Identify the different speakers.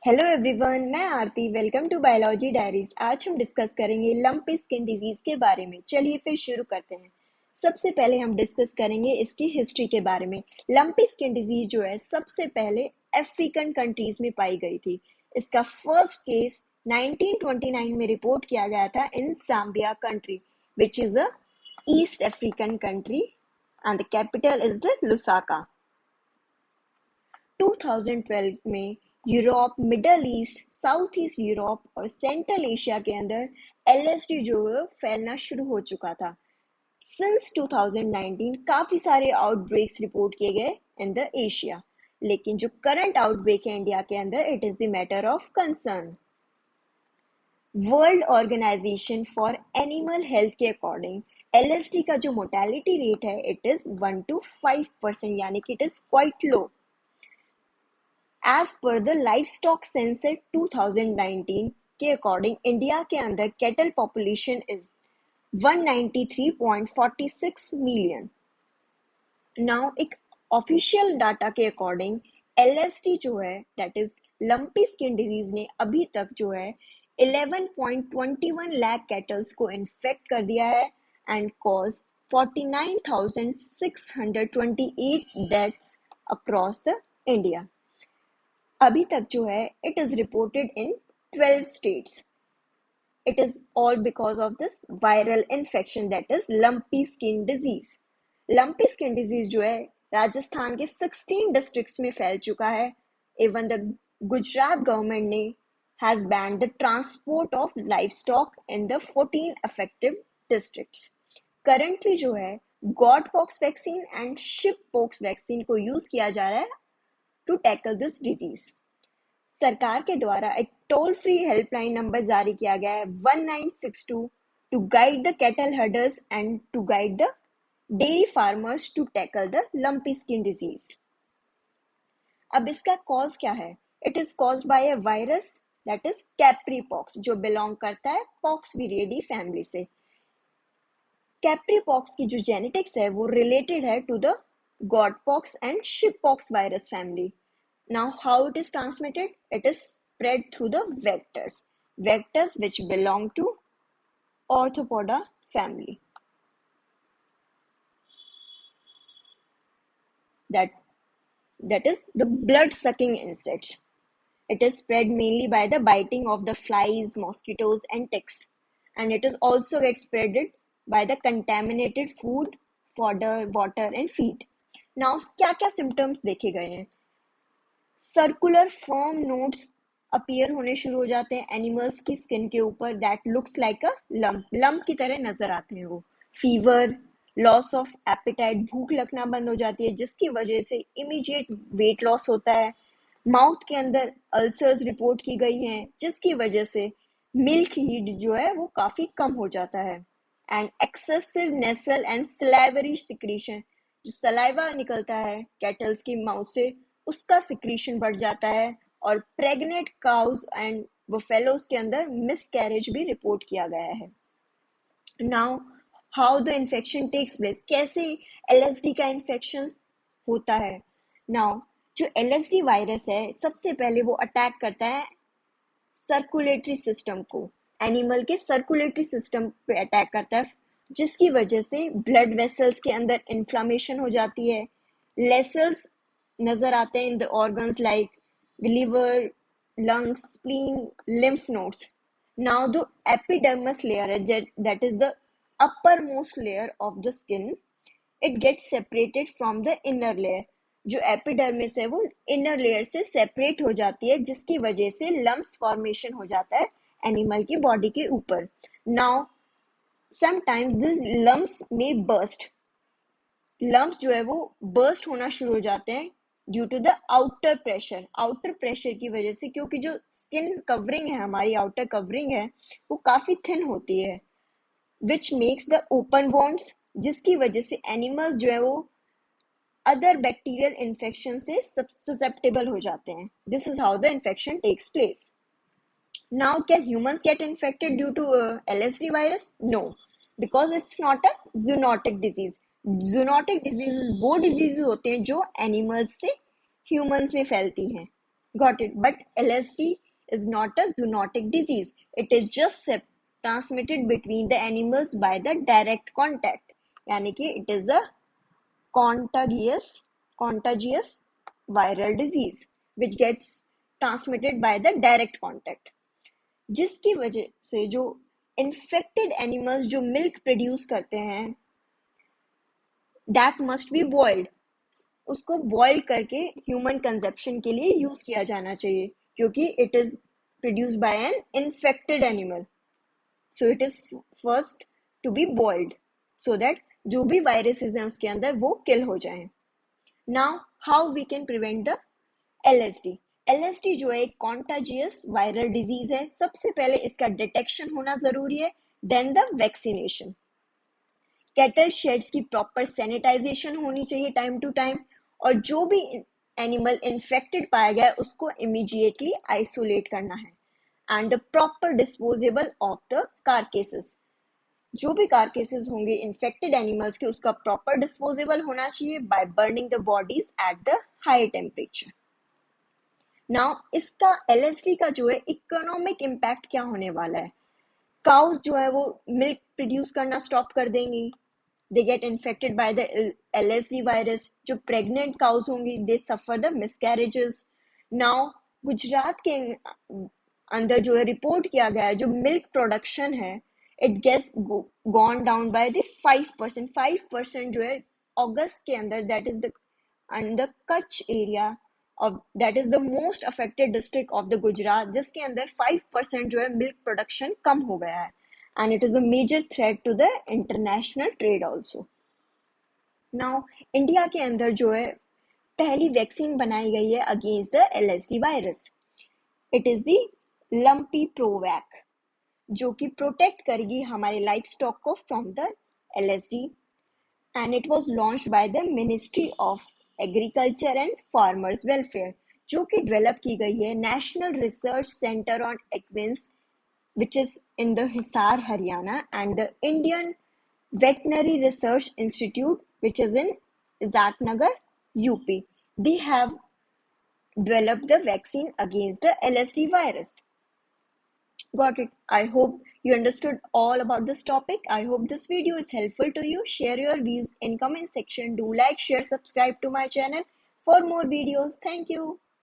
Speaker 1: Hello everyone, मैं Aarti. Welcome to biology diaries. आज हम डिस्कस करेंगे लंपी स्किन डिजीज के बारे में। चलिए फिर शुरू करते हैं। सबसे पहले हम डिस्कस करेंगे इसकी हिस्ट्री के बारे में। लंपी स्किन डिजीज जो है सबसे पहले अफ्रीकन कंट्रीज में पाई गई थी। इसका फर्स्ट केस 1929 में रिपोर्ट किया गया था in Zambia country, which is a east African country, and the capital is the Lusaka. 2012 में Europe, Middle East, south east Europe और सेंट्रल एशिया के अंदर एलएसडी जो है फैलना शुरू हो चुका था। सिंस 2019 काफी सारे आउटब्रेक्स रिपोर्ट किए गए इन द एशिया, लेकिन जो करंट आउटब्रेक है इंडिया के अंदर, it is the matter of concern. World organisation for animal health के अकॉर्डिंग एलएसडी का जो मोर्टेलिटी रेट है, इट इज 1 to 5%, यानी कि it is quite low. As per the Livestock Census 2019 के अकॉर्डिंग इंडिया के अंदर cattle population is 193.46 million. Now एक ऑफिशियल डाटा के अकॉर्डिंग एलएसडी जो है, that is lumpy skin disease, ने अभी तक जो है 11.21 लाख कैटल्स को इन्फेक्ट कर दिया है and cause 49,628 deaths across the India. अभी तक जो है it is reported in 12 states. It is all because of this viral infection, that is lumpy skin disease. Lumpy skin disease जो है राजस्थान के 16 districts में फैल चुका है. Even the Gujarat government ने has banned the transport of livestock in the 14 affected districts. Currently जो है Godpox vaccine and Shippox vaccine को यूज किया जा रहा है to tackle this disease. सरकार के द्वारा एक टोल फ्री हेल्पलाइन नंबर जारी किया गया है 1962 to guide the cattle herders and to guide the dairy farmers to tackle the lumpy skin disease. अब इसका कॉज क्या है? It is caused by a virus that is capripox, जो belong करता है पॉक्स विरियडी फैमिली से। Capri pox की जो जेनेटिक्स है वो रिलेटेड है to the goatpox and sheeppox virus family. Now, how it is transmitted? It is spread through the vectors which belong to Arthropoda family. That is the blood-sucking insects. It is spread mainly by the biting of the flies, mosquitoes, and ticks, and it is also get spreaded by the contaminated food, fodder, water, and feed. Now, क्या-क्या symptoms देखे गए हैं? Circular firm notes appear होने शुरू हो जाते हैं animals की स्किन के ऊपर, that looks like a lump की तरह नजर आते हैं वो. फीवर, लॉस ऑफ एपेटाइट, भूख लगना बंद हो जाती है जिसकी वजह से इमीडिएट वेट लॉस होता है. माउथ के अंदर अल्सर्स रिपोर्ट की गई हैं जिसकी वजह से मिल्क हीट जो है वो काफी कम हो जाता है. And excessive nasal and salivary secretion, जो सलाइवा निकलता है कैटल्स की माउथ से, उसका सिक्रीशन बढ़ जाता है. और प्रेग्नेंट काउज एंड बफेलोज के अंदर मिसकैरेज भी रिपोर्ट किया गया है. Now how the infection takes place, कैसे एलएसडी का इन्फेक्शन होता है. नाउ जो एलएसडी वायरस है सबसे पहले वो अटैक करता है सर्कुलेटरी सिस्टम को, एनिमल के सर्कुलेटरी सिस्टम पे अटैक करता है, जिसकी वजह से ब्लड वेसल्स के अंदर इन्फ्लामेशन हो जाती है. लेसल्स नजर आते हैं in the organs like liver, lungs, spleen, lymph nodes. Now the epidermis layer है, that is the uppermost layer of the skin, it gets separated from the inner layer. जो एपिडर्मिस है वो इनर लेयर से separate हो जाती है जिसकी वजह से लम्प्स फॉर्मेशन हो जाता है एनिमल की बॉडी के ऊपर. Now sometimes this lumps may burst, lumps जो है वो बर्स्ट होना शुरू हो जाते हैं due to the outer pressure की वजह से, क्योंकि जो स्किन कवरिंग है, हमारी आउटर कवरिंग है, वो काफी थिन होती है, which makes the open wounds, जिसकी वजह से एनिमल्स जो है वो अदर बैक्टीरियल इन्फेक्शन से ससेप्टेबल हो जाते हैं. This is how the infection takes place. Now, can humans get infected due to LSD virus? No, because it's not a zoonotic disease. Zoonotic diseases वो diseases होते हैं जो animals से humans में फैलती हैं. Got it. But LSD is not a zoonotic disease. It is just transmitted between the animals by the direct contact. यानी कि it is a contagious viral disease which gets transmitted by the direct contact. जिसकी वजह से जो infected animals जो milk produce करते हैं that must be boiled. उसको बॉयल करके ह्यूमन कंजप्शन के लिए यूज किया जाना चाहिए क्योंकि it is produced by an infected animal. So it is first to be boiled so that जो भी वायरसेस हैं उसके अंदर वो किल हो जाएं. Now how we can prevent the LSD. LSD जो है एक कॉन्टाजियस वायरल डिजीज है. सबसे पहले इसका डिटेक्शन होना जरूरी है, then the vaccination. Cattle sheds की प्रॉपर सैनिटाइजेशन होनी चाहिए टाइम टू टाइम, और जो भी एनिमल इन्फेक्टेड पाया गया है उसको इमीडिएटली आइसोलेट करना है. And the proper disposable of the carcasses. जो भी कारकेसेस होंगे इन्फेक्टेड एनिमल्स के उसका प्रॉपर डिस्पोजेबल होना चाहिए by burning the bodies at the high temperature. Now इसका LSD का जो है इकोनॉमिक इम्पैक्ट क्या होने वाला है. काउस जो है वो मिल्क प्रोड्यूस करना स्टॉप कर देंगी. They get infected by the LSD virus. जो pregnant cows होंगी they suffer the miscarriages. Now Gujarat के अंदर जो है रिपोर्ट किया गया है जो मिल्क प्रोडक्शन है it gets gone down by the 5%. 5% जो है अगस्त के अंदर, that is the and the Kutch area of that is the most affected district of the Gujarat, जिसके अंदर 5% जो है मिल्क प्रोडक्शन कम हो गया है. And it is a major threat to the international trade also. Now, India के अंदर जो है पहली वैक्सीन बनाई गई है against the LSD virus. It is the Lumpi ProVac जो कि प्रोटेक्ट करेगी हमारे लाइफ स्टॉक को from the LSD. And it was launched by the ministry of agriculture and farmers welfare, जो कि डेवलप की गई है national research centre on equines which is in the Hisar, Haryana, and the Indian Veterinary Research Institute, which is in Zatnagar, UP. They have developed the vaccine against the LSD virus. Got it. I hope you understood all about this topic. I hope this video is helpful to you. Share your views in comment section. Do like, share, subscribe to my channel for more videos. Thank you.